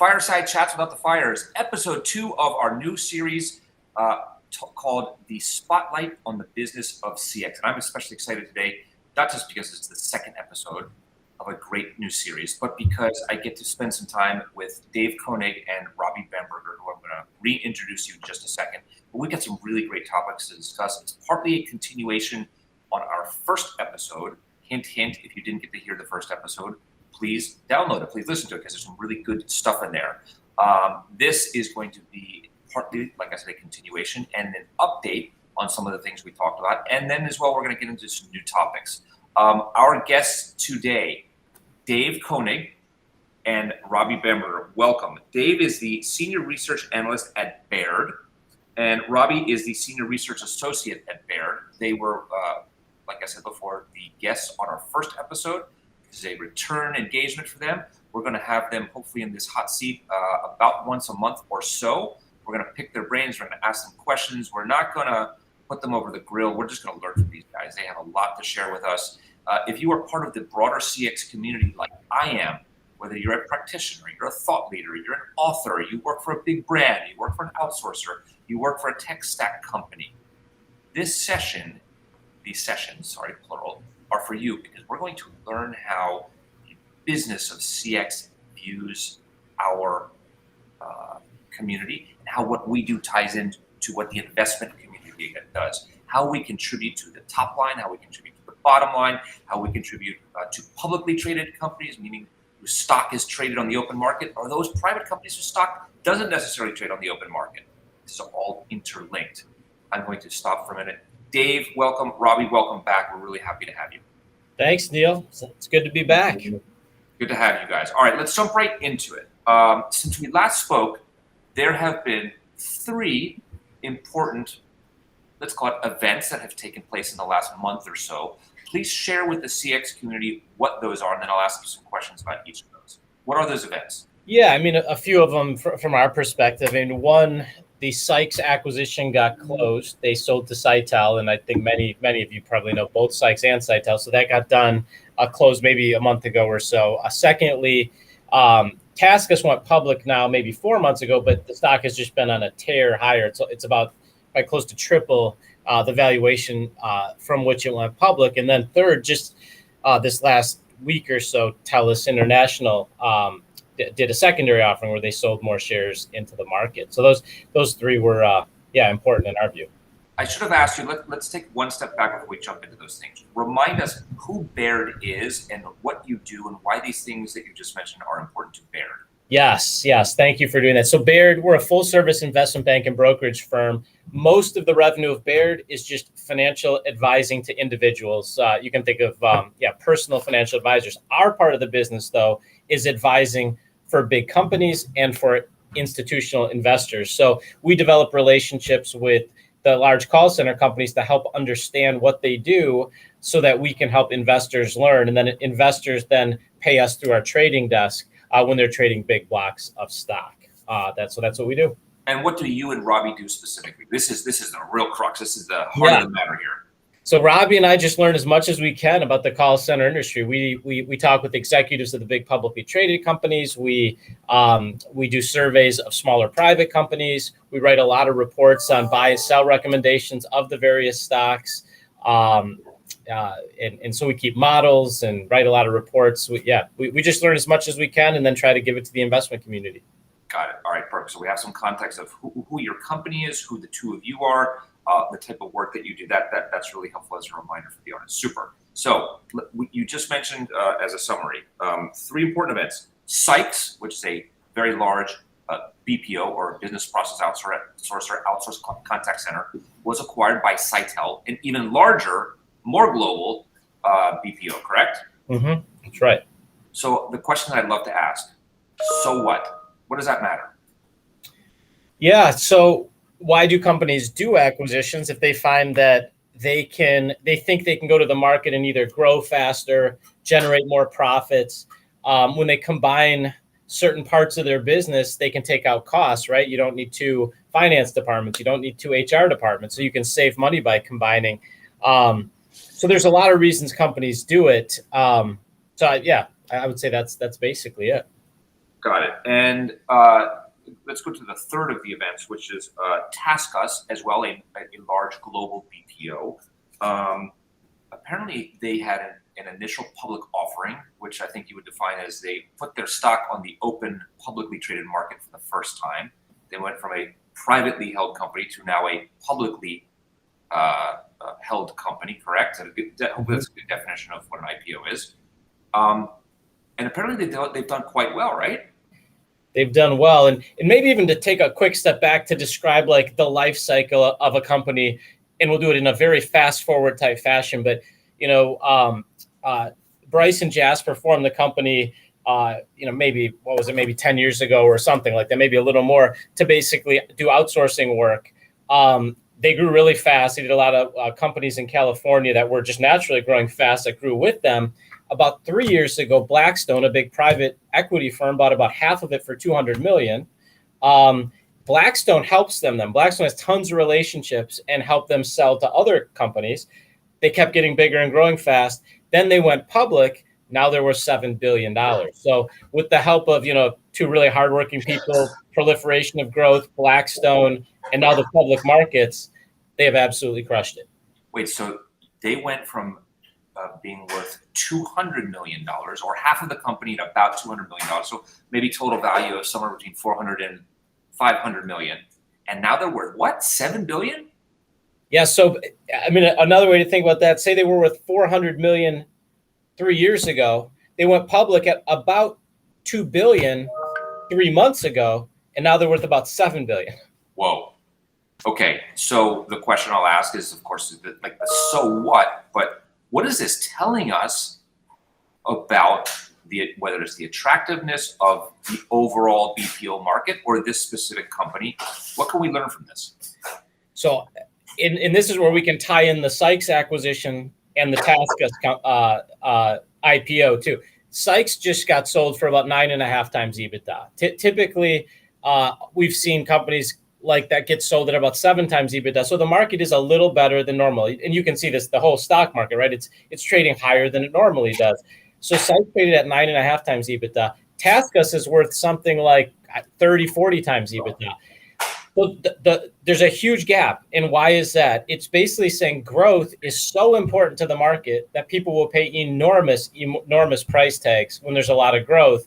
Fireside Chats Without the Fires, episode 2 of our new series called The Spotlight on the Business of CX. And I'm especially excited today, not just because it's the second episode of a great new series, but because I get to spend some time with Dave Koning and Robby Bamberger, who I'm going to reintroduce you in just a second. But we've got some really great topics to discuss. It's partly a continuation on our first episode. Hint, hint, if you didn't get to hear the first episode, please download it. Please listen to it because there's some really good stuff in there. This is going to be partly, like I said, a continuation and an update on some of the things we talked about. And then as well, we're going to get into some new topics. Our guests today, Dave Koning and Robby Bamberger. Welcome. Dave is the Senior Research Analyst at Baird, and Robby is the Senior Research Associate at Baird. They were, like I said before, the guests on our first episode. This is a return engagement for them. We're going to have them hopefully in this hot seat about once a month or so. We're going to pick their brains. We're going to ask them questions. We're not going to put them over the grill. We're just going to learn from these guys. They have a lot to share with us. If you are part of the broader CX community like I am, whether you're a practitioner, you're a thought leader, you're an author, you work for a big brand, you work for an outsourcer, you work for a tech stack company, these sessions, plural, are for you because we're going to learn how the business of CX views our community and how what we do ties into what the investment community does, how we contribute to the top line, how we contribute to the bottom line, how we contribute to publicly traded companies, meaning whose stock is traded on the open market, or those private companies whose stock doesn't necessarily trade on the open market. This is all interlinked. I'm going to stop for a minute. Dave, welcome. Robby, welcome back. We're really happy to have you. Thanks, Neil. It's good to be back. Good to have you guys. All right, let's jump right into it. Since we last spoke, there have been 3 important, let's call it events that have taken place in the last month or so. Please share with the CX community what those are, and then I'll ask you some questions about each of those. What are those events? Yeah, I mean, a few of them from our perspective. I mean, one, the Sykes acquisition got closed. They sold to Sitel, and I think many of you probably know both Sykes and Sitel. So that got done, closed maybe a month ago or so. Secondly, Taskus went public now maybe 4 months ago, but the stock has just been on a tear higher. It's about close to triple the valuation from which it went public. And then third, just this last week or so, Telus International did a secondary offering where they sold more shares into the market. So those 3 were important in our view. I should have asked you, let's take one step back before we jump into those things. Remind us who Baird is and what you do and why these things that you just mentioned are important to Baird. Yes. Thank you for doing that. So Baird, we're a full service investment bank and brokerage firm. Most of the revenue of Baird is just financial advising to individuals. You can think of personal financial advisors. Our part of the business, though, is advising for big companies and for institutional investors. So we develop relationships with the large call center companies to help understand what they do so that we can help investors learn. And then investors then pay us through our trading desk when they're trading big blocks of stock. That's what we do. And what do you and Robby do specifically? This is the real crux. This is the heart of the matter here. So Robby and I just learn as much as we can about the call center industry. We talk with executives of the big publicly traded companies. We do surveys of smaller private companies. We write a lot of reports on buy and sell recommendations of the various stocks. And so we keep models and write a lot of reports. We just learn as much as we can and then try to give it to the investment community. Got it. All right, perfect. So we have some context of who your company is, who the two of you are, the type of work that you do. That's really helpful as a reminder for the audience. Super. So you just mentioned as a summary, 3 important events. Sykes, which is a very large BPO or business process outsourced contact center, was acquired by Sitel, an even larger, more global BPO, correct? Mm-hmm. That's right. So the question I'd love to ask, so what? What does that matter? Yeah. So why do companies do acquisitions if they find that they think they can go to the market and either grow faster, generate more profits? When they combine certain parts of their business, they can take out costs, right? You don't need 2 finance departments. You don't need 2 HR departments. So you can save money by combining. So there's a lot of reasons companies do it. I would say that's basically it. Got it. And let's go to the third of the events, which is TaskUs, as well, a large global BPO. Apparently, they had an initial public offering, which I think you would define as they put their stock on the open, publicly traded market for the first time. They went from a privately held company to now a publicly held company, correct? Hopefully that's a good definition of what an IPO is. And apparently they've done quite well, right? They've done well. And maybe even to take a quick step back to describe like the life cycle of a company, and we'll do it in a very fast forward type fashion. But, Bryce and Jasper formed the company, maybe 10 years ago or something like that, maybe a little more, to basically do outsourcing work. They grew really fast. They did a lot of companies in California that were just naturally growing fast that grew with them. About 3 years ago, Blackstone, a big private equity firm, bought about half of it for $200 million. Blackstone helps them. Blackstone has tons of relationships and helped them sell to other companies. They kept getting bigger and growing fast. Then they went public. Now they're worth $7 billion. So with the help of, two really hardworking people, proliferation of growth, Blackstone, and now the public markets, they have absolutely crushed it. Wait, so they went from being worth $200 million, or half of the company at about $200 million. So maybe total value of somewhere between 400 and 500 million. And now they're worth what? 7 billion? Yeah. So, another way to think about that, say they were worth 400 million 3 years ago. They went public at about 2 billion 3 months ago. And now they're worth about 7 billion. Whoa. Okay. So the question I'll ask is, of course, like, so what? But what is this telling us about whether it's the attractiveness of the overall BPO market or this specific company? What can we learn from this? So, and this is where we can tie in the Sykes acquisition and the TaskUs IPO too. Sykes just got sold for about 9.5 times EBITDA. Typically, we've seen companies like that get sold at about 7 times EBITDA. So the market is a little better than normal. And you can see this, the whole stock market, right? It's trading higher than it normally does. So Sykes traded at 9.5 times EBITDA. TaskUs is worth something like 30, 40 times EBITDA. So there's a huge gap. And why is that? It's basically saying growth is so important to the market that people will pay enormous price tags when there's a lot of growth.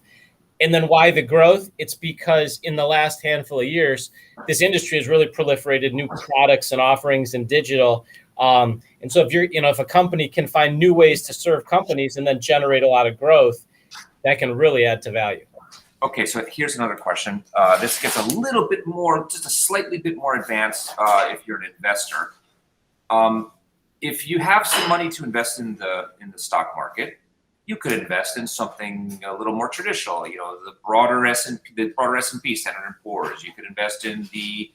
And then why the growth? It's because in the last handful of years, this industry has really proliferated new products and offerings in digital. And so if a company can find new ways to serve companies and then generate a lot of growth, that can really add to value. Okay, so here's another question. This gets a little bit more, just a slightly bit more advanced if you're an investor. If you have some money to invest in the stock market, you could invest in something a little more traditional, the broader S&P, Standard & Poor's. You could invest in the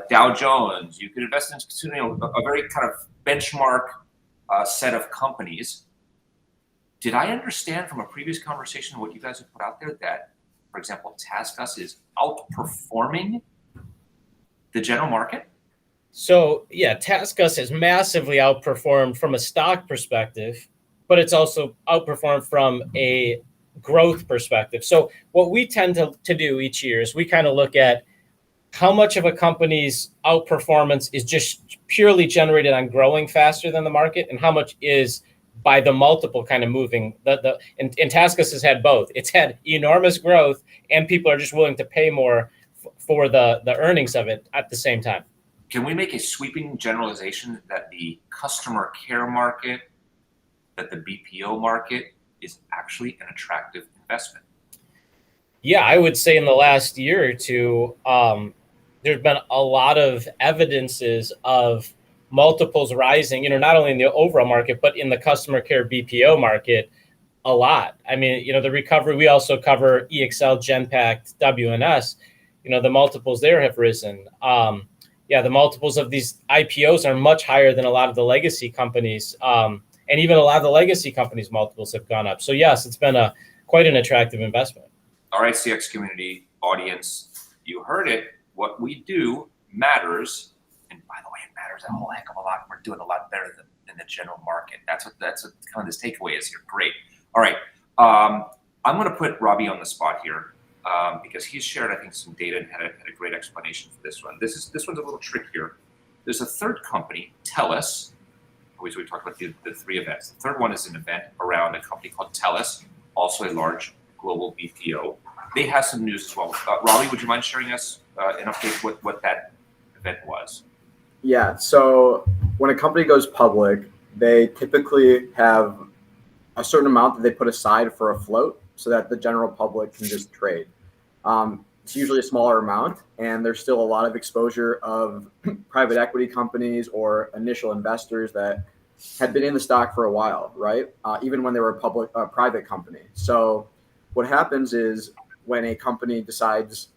Dow Jones. You could invest in a very kind of benchmark set of companies. Did I understand from a previous conversation what you guys have put out there that, for example, TaskUs is outperforming the general market? So yeah, TaskUs has massively outperformed from a stock perspective, but it's also outperformed from a growth perspective. So what we tend to do each year is we kind of look at how much of a company's outperformance is just purely generated on growing faster than the market, and how much is by the multiple kind of moving. And TaskUs has had both. It's had enormous growth, and people are just willing to pay more for the earnings of it at the same time. Can we make a sweeping generalization that the customer care market, that the BPO market is actually an attractive investment? Yeah, I would say in the last year or two, there's been a lot of evidences of multiples rising, not only in the overall market, but in the customer care BPO market a lot. The recovery, we also cover EXL, Genpact, WNS, the multiples there have risen. The multiples of these IPOs are much higher than a lot of the legacy companies. And even a lot of the legacy companies' multiples have gone up. So yes, it's been quite an attractive investment. All right, CX community audience, you heard it. What we do matters. And by the way, it matters a whole heck of a lot. We're doing a lot better than the general market. That's what kind of this takeaway is here. Great. All right. I'm going to put Robby on the spot here. because he's shared, I think, some data and had a great explanation for this one. This one's a little trickier. There's a third company, Telus. We talked about the 3 events. The third one is an event around a company called Telus, also a large global BPO. They have some news as well. Robby, would you mind sharing us an update what that event was? Yeah, so when a company goes public, they typically have a certain amount that they put aside for a float so that the general public can just trade. It's usually a smaller amount, and there's still a lot of exposure of private equity companies or initial investors that had been in the stock for a while, right? Even when they were a private company. So what happens is when a company decides,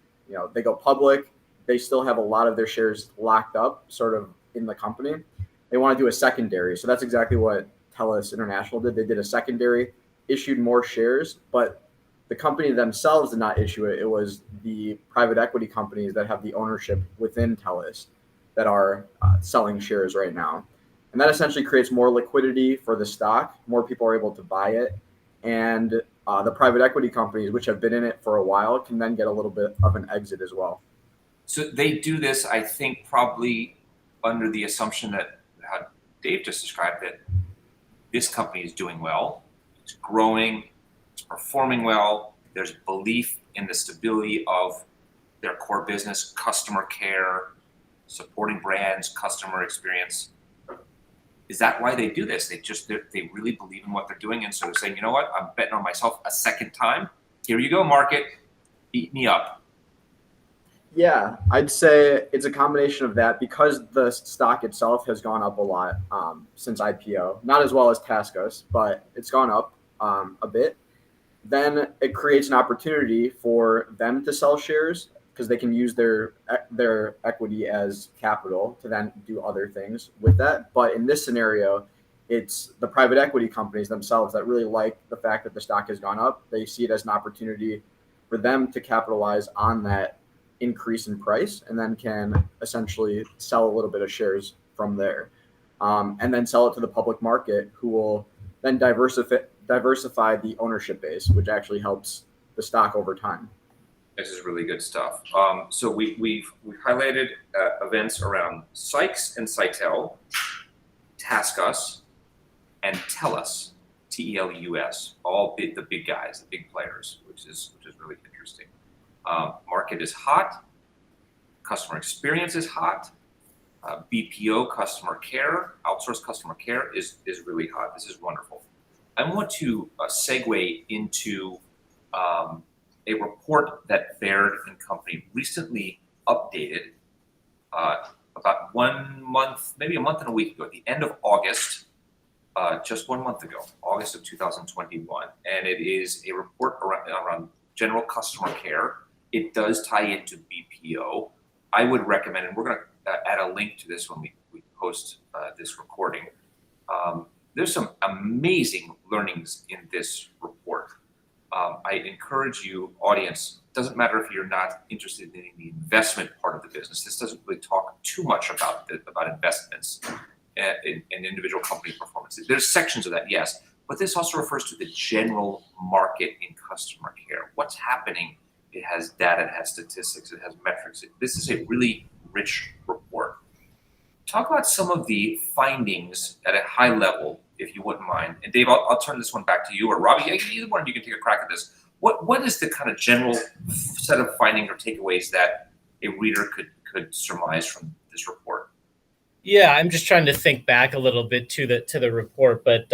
they go public, they still have a lot of their shares locked up sort of in the company. They want to do a secondary. So that's exactly what Telus International did. They did a secondary, issued more shares, but the company themselves did not issue it. It was the private equity companies that have the ownership within Telus that are selling shares right now. And that essentially creates more liquidity for the stock. More people are able to buy it. And the private equity companies, which have been in it for a while, can then get a little bit of an exit as well. So they do this, I think, probably under the assumption that how Dave just described it, this company is doing well, it's growing, it's performing well, there's belief in the stability of their core business, customer care, supporting brands, customer experience. Is that why they do this? They really believe in what they're doing, and so they're saying, you know what, I'm betting on myself a second time. Here you go, market, eat me up. Yeah, I'd say it's a combination of that because the stock itself has gone up a lot since IPO. Not as well as Taskus, but it's gone up a bit. Then it creates an opportunity for them to sell shares because they can use their equity as capital to then do other things with that. But in this scenario, it's the private equity companies themselves that really like the fact that the stock has gone up. They see it as an opportunity for them to capitalize on that increase in price and then can essentially sell a little bit of shares from there and then sell it to the public market, who will then diversify the ownership base, which actually helps the stock over time. This is really good stuff. So we've highlighted events around Sykes and Sitel, Taskus, and Telus, Telus, all the big guys, the big players, which is really interesting. Market is hot, customer experience is hot, BPO customer care, outsourced customer care is really hot. This is wonderful. I want to segue into a report that Baird and Company recently updated about 1 month, maybe a month and a week ago, at the end of August, just 1 month ago, August of 2021. And it is a report around general customer care. It does tie into BPO. I would recommend, and we're going to add a link to this when we post this recording. There's some amazing learnings in this report. I encourage you, audience, doesn't matter if you're not interested in the investment part of the business. This doesn't really talk too much about investments in individual company performance. There's sections of that, yes, but this also refers to the general market in customer care. What's happening? It has data, it has statistics, it has metrics. This is a really rich report. Talk about some of the findings at a high level, if you wouldn't mind. And Dave, I'll turn this one back to you, or Robby, either one of you can take a crack at this. What is the kind of general set of findings or takeaways that a reader could surmise from this report? Yeah, I'm just trying to think back a little bit to the report, but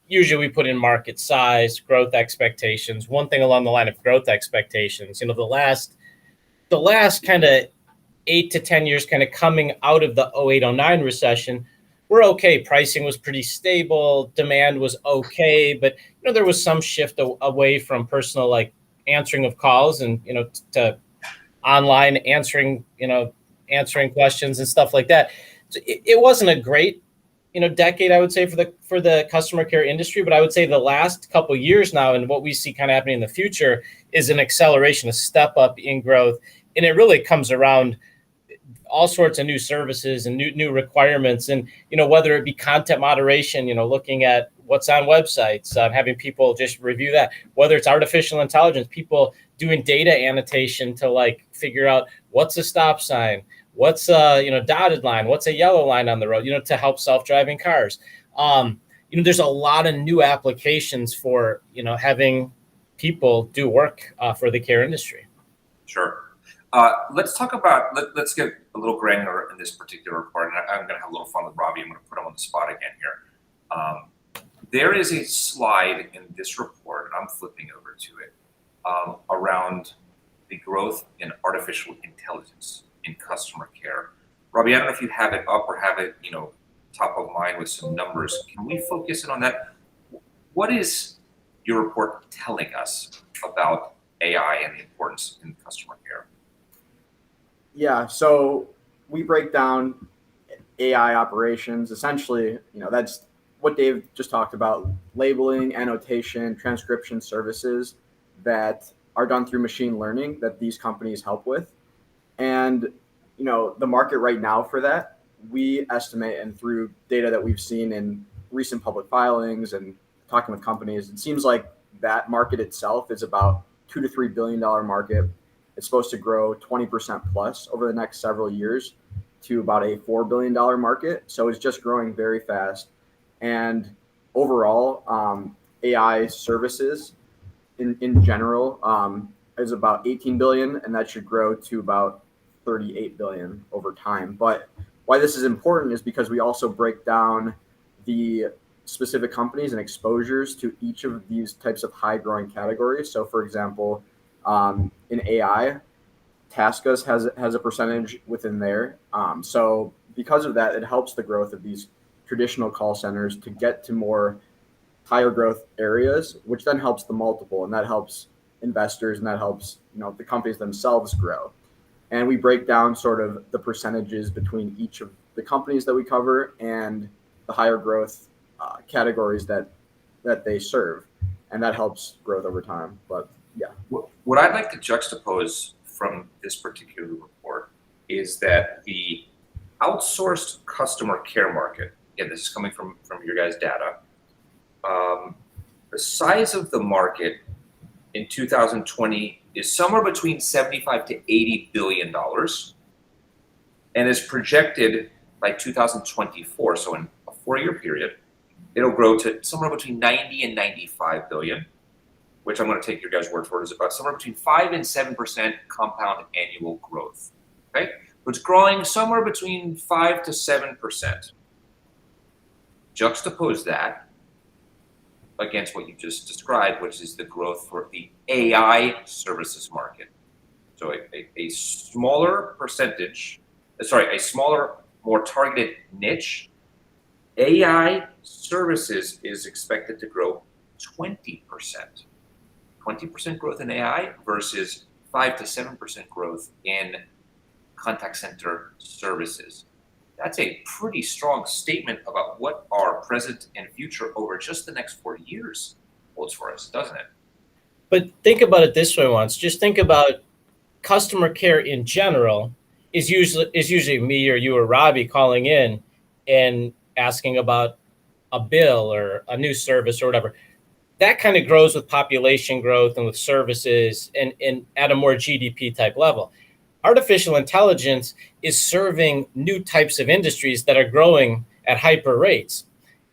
usually we put in market size, growth expectations. One thing along the line of growth expectations, the last kind of 8 to 10 years, kind of coming out of the 08-09 recession, we're okay. Pricing was pretty stable, demand was okay, but there was some shift away from personal, like answering of calls and to online answering questions and stuff like that. It wasn't a great, decade, I would say, for the customer care industry. But I would say the last couple of years now, and what we see kind of happening in the future, is an acceleration, a step up in growth, and it really comes around all sorts of new services and new requirements, and whether it be content moderation, looking at what's on websites, having people just review that, whether it's artificial intelligence, people doing data annotation to like figure out what's a stop sign, what's a dotted line, what's a yellow line on the road, to help self-driving cars. There's a lot of new applications for having people do work for the care industry. Sure. Let's talk about, let's get a little granular in this particular report. And I'm going to have a little fun with Robby. I'm going to put him on the spot again here. There is a slide in this report, and I'm flipping over to it, around the growth in artificial intelligence in customer care. Robby, I don't know if you have it up or have it, top of mind with some numbers. Can we focus in on that? What is your report telling us about AI and the importance in customer care? Yeah, so we break down AI operations. Essentially, that's what Dave just talked about: labeling, annotation, transcription services that are done through machine learning that these companies help with. And the market right now for that, we estimate, and through data that we've seen in recent public filings and talking with companies, it seems like that market itself is about $2 to $3 billion market. It's supposed to grow 20% plus over the next several years to about a $4 billion market. So it's just growing very fast. And overall, AI services in general is about 18 billion, and that should grow to about 38 billion over time. But why this is important is because we also break down the specific companies and exposures to each of these types of high growing categories. So for example, in AI, Taskus has a percentage within there. So because of that, it helps the growth of these traditional call centers to get to more higher growth areas, which then helps the multiple, and that helps investors, and that helps the companies themselves grow. And we break down sort of the percentages between each of the companies that we cover and the higher growth categories that they serve, and that helps growth over time. But yeah. What I'd like to juxtapose from this particular report is that the outsourced customer care market, again, this is coming from your guys' data, the size of the market in 2020 is somewhere between 75 to 80 billion dollars, and is projected by 2024, so in a 4-year period, it'll grow to somewhere between 90 and 95 billion, which I'm going to take your guys' word for it, is about somewhere between 5 and 7% compound annual growth. Okay, so it's growing somewhere between 5 to 7%. Juxtapose that against what you just described, which is the growth for the AI services market. So a smaller percentage, a smaller, more targeted niche. AI services is expected to grow 20%. 20% growth in AI versus 5 to 7% growth in contact center services. That's a pretty strong statement about what our present and future over just the next 40 years holds for us, doesn't it? But think about it this way once. Just think about customer care in general is usually me or you or Robby calling in and asking about a bill or a new service or whatever. That kind of grows with population growth and with services and at a more GDP type level. Artificial intelligence is serving new types of industries that are growing at hyper rates.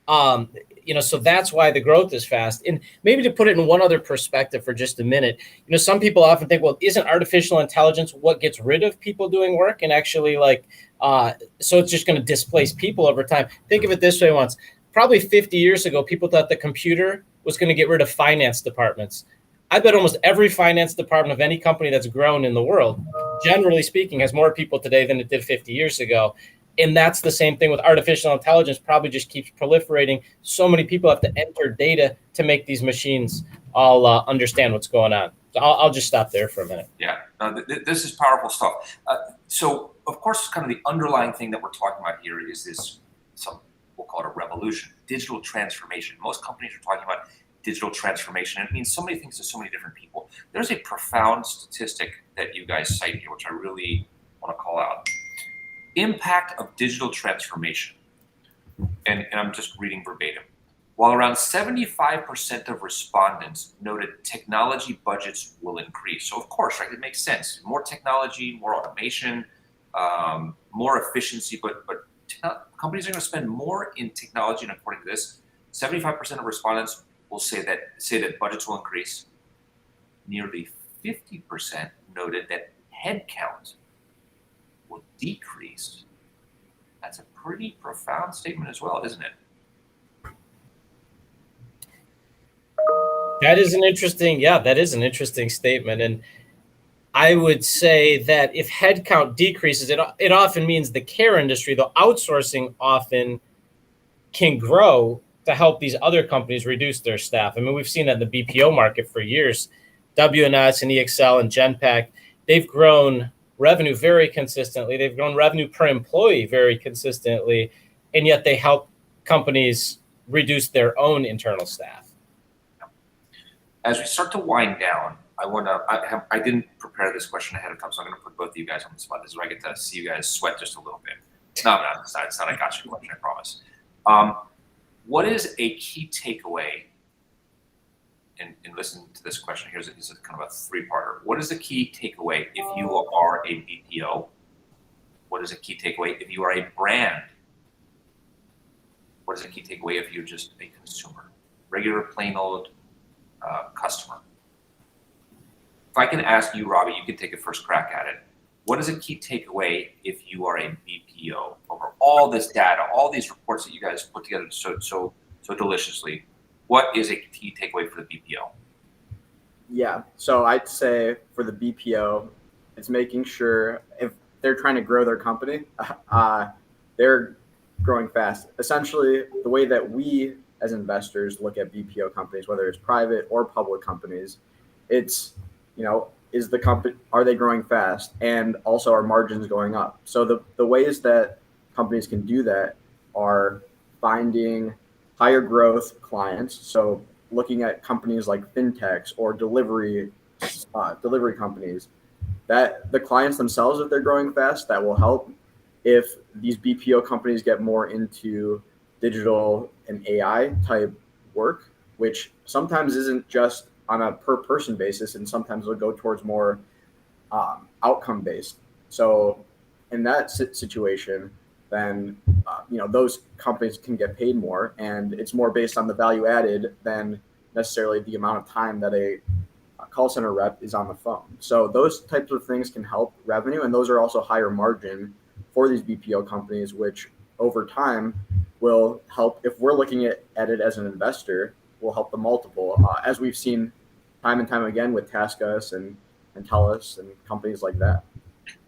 So that's why the growth is fast. And maybe to put it in one other perspective for just a minute, some people often think, well, isn't artificial intelligence what gets rid of people doing work? And actually so it's just going to displace people over time. Think of it this way once. Probably 50 years ago, people thought the computer was going to get rid of finance departments. I bet almost every finance department of any company that's grown in the world, generally speaking, has more people today than it did 50 years ago. And that's the same thing with artificial intelligence, probably just keeps proliferating. So many people have to enter data to make these machines all understand what's going on. So I'll just stop there for a minute. Yeah, this is powerful stuff. So, of course, kind of the underlying thing that we're talking about here is this, we'll call it a revolution, digital transformation. Most companies are talking about digital transformation, and it means so many things to so many different people. There's a profound statistic that you guys cite here, which I really want to call out. Impact of digital transformation. And I'm just reading verbatim. while around 75% of respondents noted technology budgets will increase. So of course, right, it makes sense. More technology, more automation, more efficiency, but companies are going to spend more in technology, and according to this, 75% of respondents will say that budgets will increase. Nearly 50% noted that headcount will decrease. That's a pretty profound statement as well, isn't it? That is an interesting statement. And I would say that if headcount decreases, it often means the care industry, the outsourcing often can grow to help these other companies reduce their staff. I mean, we've seen that in the BPO market for years. WNS and EXL and Genpact, they've grown revenue very consistently. They've grown revenue per employee very consistently, and yet they help companies reduce their own internal staff. As we start to wind down, I didn't prepare this question ahead of time, so I'm going to put both of you guys on the spot. This is where I get to see you guys sweat just a little bit. It's not a gotcha question, I promise. What is a key takeaway? And listen to this question. Here's a kind of a three-parter. What is a key takeaway if you are a BPO? What is a key takeaway if you are a brand? What is a key takeaway if you're just a consumer? Regular, plain old customer. If I can ask you, Robby, you can take a first crack at it. What is a key takeaway if you are a BPO over all this data, all these reports that you guys put together so deliciously? What is a key takeaway for the BPO? Yeah, so I'd say for the BPO, it's making sure if they're trying to grow their company, they're growing fast. Essentially, the way that we as investors look at BPO companies, whether it's private or public companies, it's, is the company, are they growing fast? And also are margins going up? So the ways that companies can do that are finding higher growth clients. So looking at companies like fintechs or delivery companies, that the clients themselves, if they're growing fast, that will help. If these BPO companies get more into digital and AI type work, which sometimes isn't just on a per person basis, and sometimes will go towards more outcome based. So in that situation, then those companies can get paid more, and it's more based on the value added than necessarily the amount of time that a call center rep is on the phone. So those types of things can help revenue, and those are also higher margin for these BPO companies, which over time will help. If we're looking at it as an investor, will help the multiple, as we've seen time and time again with TaskUs and Telus and companies like that.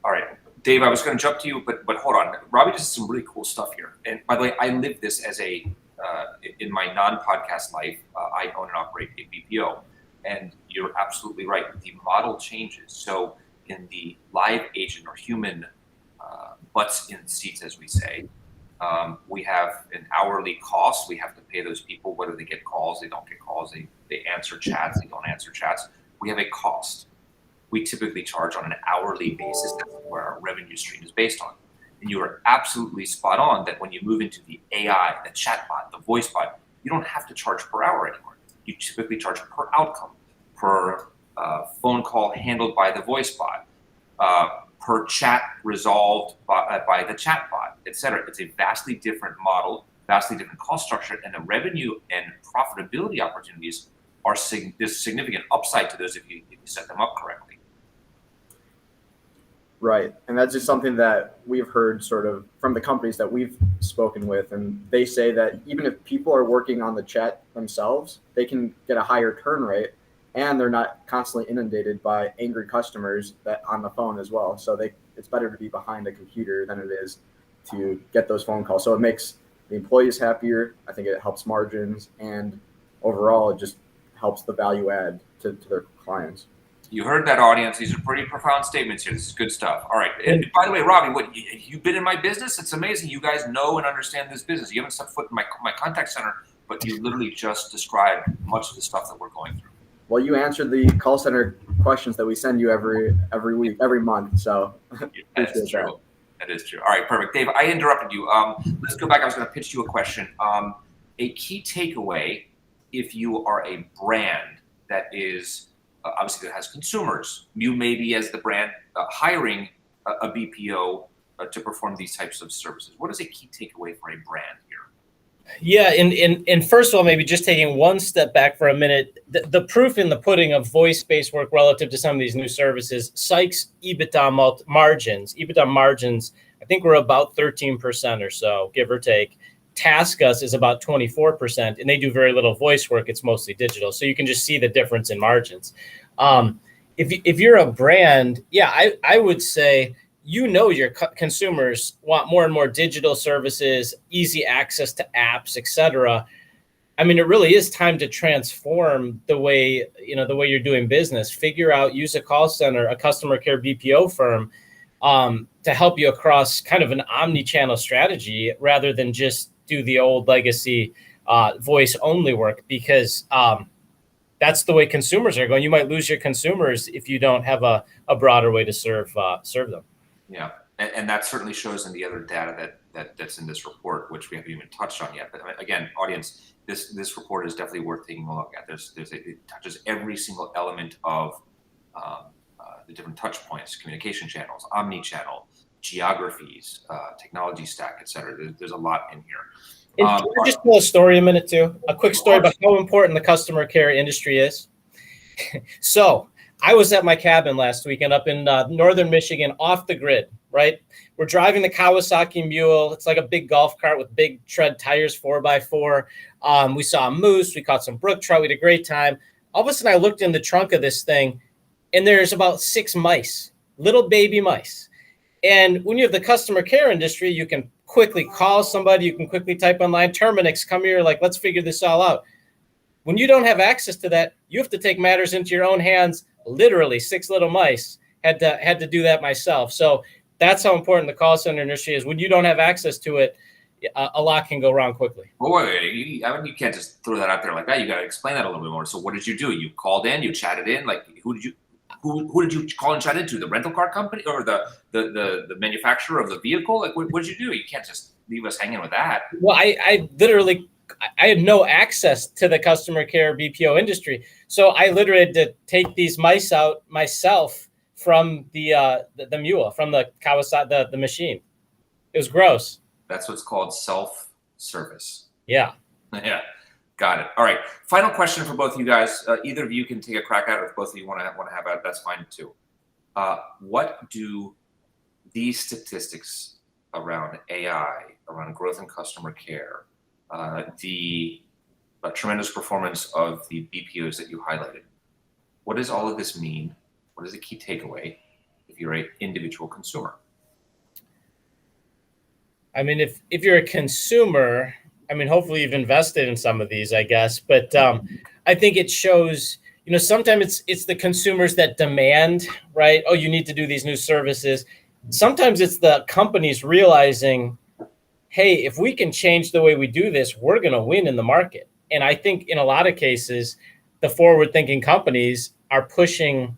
All right, Dave, I was going to jump to you, but hold on. Robby does some really cool stuff here. And by the way, I live this as in my non-podcast life, I own and operate a BPO. And you're absolutely right. The model changes. So in the live agent or human butts in seats, as we say, we have an hourly cost. We have to pay those people, whether they get calls, they don't get calls, they answer chats, they don't answer chats. We have a cost. We typically charge on an hourly basis. That's where our revenue stream is based on. And you are absolutely spot on that when you move into the AI, the chatbot, the voice bot, you don't have to charge per hour anymore. You typically charge per outcome, per phone call handled by the voice bot, per chat resolved by the chat bot, et cetera. It's a vastly different model, vastly different cost structure, and the revenue and profitability opportunities are there's significant upside to those if you set them up correctly. Right. And that's just something that we've heard sort of from the companies that we've spoken with. And they say that even if people are working on the chat themselves, they can get a higher turn rate, and they're not constantly inundated by angry customers that on the phone as well. So it's better to be behind a computer than it is to get those phone calls. So it makes the employees happier. I think it helps margins, and overall it just helps the value add to their clients. You heard that, audience. These are pretty profound statements here. This is good stuff. All right. And by the way, Robby, you've been in my business? It's amazing. You guys know and understand this business. You haven't stepped foot in my contact center, but you literally just described much of the stuff that we're going through. Well, you answered the call center questions that we send you every week, every month. So that is true. That is true. All right, perfect. Dave, I interrupted you. Let's go back. I was going to pitch you a question. a key takeaway if you are a brand that is obviously that has consumers? You may be, as the brand, hiring a BPO to perform these types of services. What is a key takeaway for a brand here? Yeah, and first of all, maybe just taking one step back for a minute, the proof in the pudding of voice-based work relative to some of these new services, Sykes EBITDA margins, I think we're about 13% or so, give or take. TaskUs is about 24%, and they do very little voice work. It's mostly digital. So you can just see the difference in margins. If you're a brand, yeah, I would say, your consumers want more and more digital services, easy access to apps, et cetera. I mean, it really is time to transform the way you're doing business. Figure out, use a call center, a customer care BPO firm to help you across kind of an omni-channel strategy rather than just do the old legacy voice only work, because that's the way consumers are going. You might lose your consumers if you don't have a broader way to serve them. Yeah, and that certainly shows in the other data that's in this report, which we haven't even touched on yet. But again, audience, this report is definitely worth taking a look at. It touches every single element of the different touch points, communication channels, omni-channel, geographies, technology stack, et cetera. There's a lot in here. Can I just tell a story a minute too? A quick story about how important the customer care industry is. So I was at my cabin last weekend up in northern Michigan, off the grid, right? We're driving the Kawasaki Mule. It's like a big golf cart with big tread tires, 4x4. We saw a moose. We caught some brook trout. We had a great time. All of a sudden, I looked in the trunk of this thing, and there's about 6 mice, little baby mice. And when you have the customer care industry, you can quickly call somebody. You can quickly type online, Terminix, come here, like, let's figure this all out. When you don't have access to that, you have to take matters into your own hands. Literally 6 little mice had to do that myself. So that's how important the call center industry is. When you don't have access to it, a lot can go wrong quickly. Well, wait, you can't just throw that out there like that. You got to explain that a little bit more. So what did you do? You called in, you chatted in, like who did you call and chat into? The rental car company or the manufacturer of the vehicle? Like what did you do? You can't just leave us hanging with that. Well, I had no access to the customer care BPO industry. So I literally had to take these mice out myself from the mule, from the Kawasaki, the machine. It was gross. That's what's called self-service. Yeah. Yeah. Got it. All right. Final question for both of you guys. Either of you can take a crack at it. If both of you want to have it, that's fine too. What do these statistics around AI, around growth in customer care, the tremendous performance of the BPOs that you highlighted, what does all of this mean? What is the key takeaway if you're an individual consumer? I mean, if you're a consumer, I mean, hopefully you've invested in some of these, I guess. But I think it shows, sometimes it's the consumers that demand, right? Oh, you need to do these new services. Sometimes it's the companies realizing, hey, if we can change the way we do this, we're going to win in the market. And I think in a lot of cases, the forward-thinking companies are pushing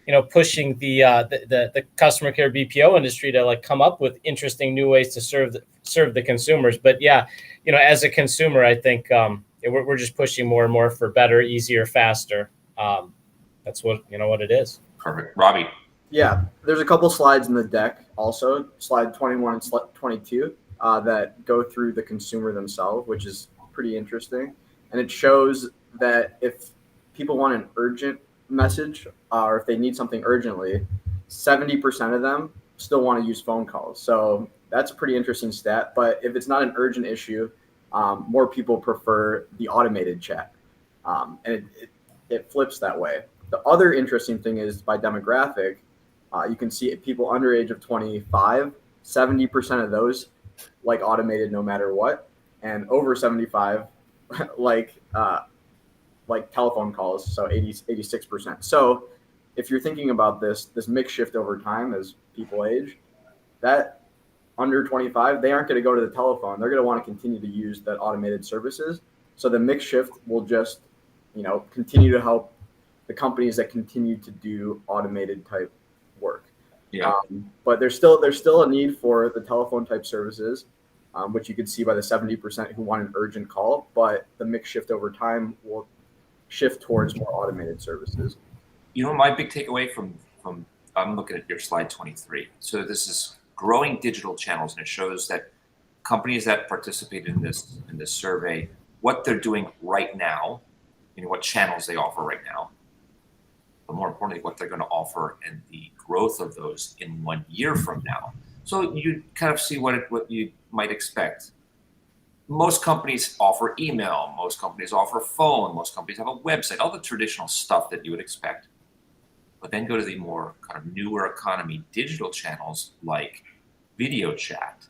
the customer care BPO industry to like come up with interesting new ways to serve the consumers. But yeah, as a consumer, I think we're just pushing more and more for better, easier, faster. That's what it is. Perfect. Robby. Yeah, there's a couple slides in the deck also, slide 21 and slide 22, that go through the consumer themselves, which is pretty interesting. And it shows that if people want an urgent message or if they need something urgently, 70% of them still want to use phone calls. So that's a pretty interesting stat. But if it's not an urgent issue, more people prefer the automated chat. And it flips that way. The other interesting thing is by demographic, you can see people under age of 25, 70% of those like automated no matter what. And over 75 like telephone calls, so 86%. So if you're thinking about this mix shift over time as people age, that under 25, they aren't going to go to the telephone. They're going to want to continue to use that automated services. So the mix shift will just, continue to help the companies that continue to do automated type work. Yeah. But there's still a need for the telephone type services. which you can see by the 70% who want an urgent call, but the mix shift over time will shift towards more automated services. You know, my big takeaway from I'm looking at your slide 23. So this is growing digital channels, and it shows that companies that participate in this survey, what they're doing right now, what channels they offer right now, but more importantly, what they're going to offer and the growth of those in 1 year from now. So you kind of see what you might expect. Most companies offer email, most companies offer phone, most companies have a website, all the traditional stuff that you would expect. But then go to the more kind of newer economy digital channels like video chat,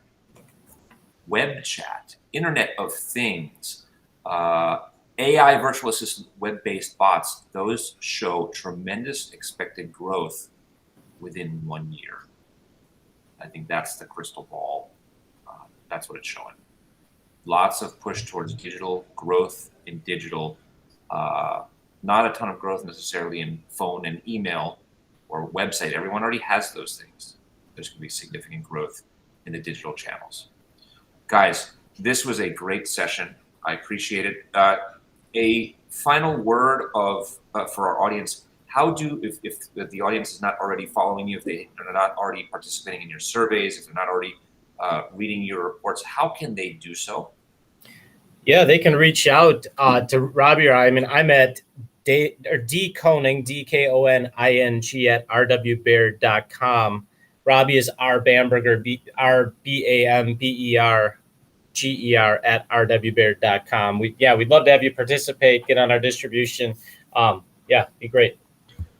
web chat, Internet of Things, AI virtual assistant, web-based bots. Those show tremendous expected growth within 1 year. I think that's the crystal ball. That's what it's showing. Lots of push towards digital growth in digital. Not a ton of growth necessarily in phone and email or website. Everyone already has those things. There's going to be significant growth in the digital channels. Guys, this was a great session. I appreciate it. A final word for our audience. If the audience is not already following you, if they're not already participating in your surveys, if they're not already reading your reports, how can they do so? Yeah, they can reach out to Robby or I. I'm at D Koning, DKONING at rwbaird.com. Robby is R Bamberger, RBAMBERGER at rwbaird.com. We'd love to have you participate, get on our distribution. Be great.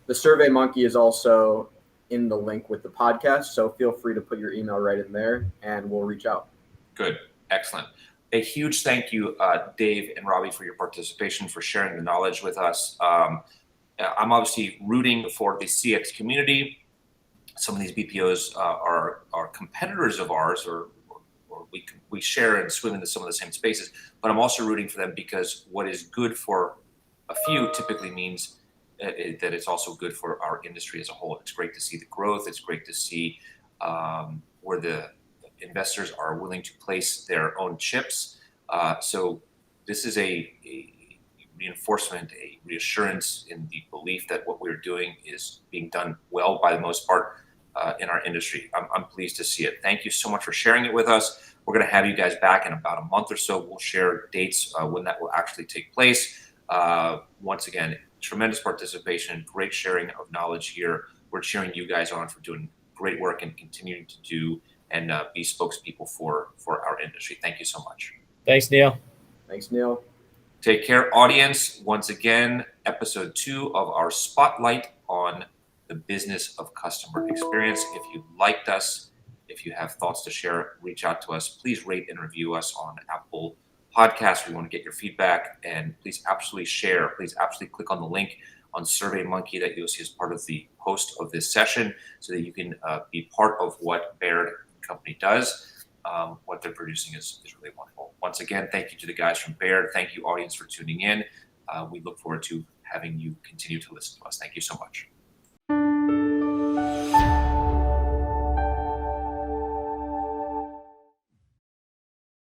The Survey Monkey is also in the link with the podcast, so feel free to put your email right in there and we'll reach out. Good. Excellent. A huge thank you, Dave and Robby, for your participation, for sharing the knowledge with us. I'm obviously rooting for the CX community. Some of these BPOs are competitors of ours, or we share and swim into some of the same spaces, but I'm also rooting for them because what is good for a few typically means that it's also good for our industry as a whole. It's great to see the growth. It's great to see where the investors are willing to place their own chips. So this is a reinforcement, a reassurance in the belief that what we're doing is being done well by the most part in our industry. I'm pleased to see it. Thank you so much for sharing it with us. We're going to have you guys back in about a month or so. We'll share dates when that will actually take place. Once again, tremendous participation, great sharing of knowledge here. We're cheering you guys on for doing great work and continuing to do and be spokespeople for our industry. Thank you so much. Thanks, Neil. Thanks, Neil. Take care, audience. Once again, episode 2 of our spotlight on the business of customer experience. If you liked us, if you have thoughts to share, reach out to us. Please rate and review us on Apple Podcasts. We want to get your feedback, and please absolutely share. Please absolutely click on the link on SurveyMonkey that you'll see as part of the post of this session so that you can be part of what Baird Company does. What they're producing is really wonderful. Once again, thank you to the guys from Baird. Thank you, audience, for tuning in. We look forward to having you continue to listen to us. Thank you so much.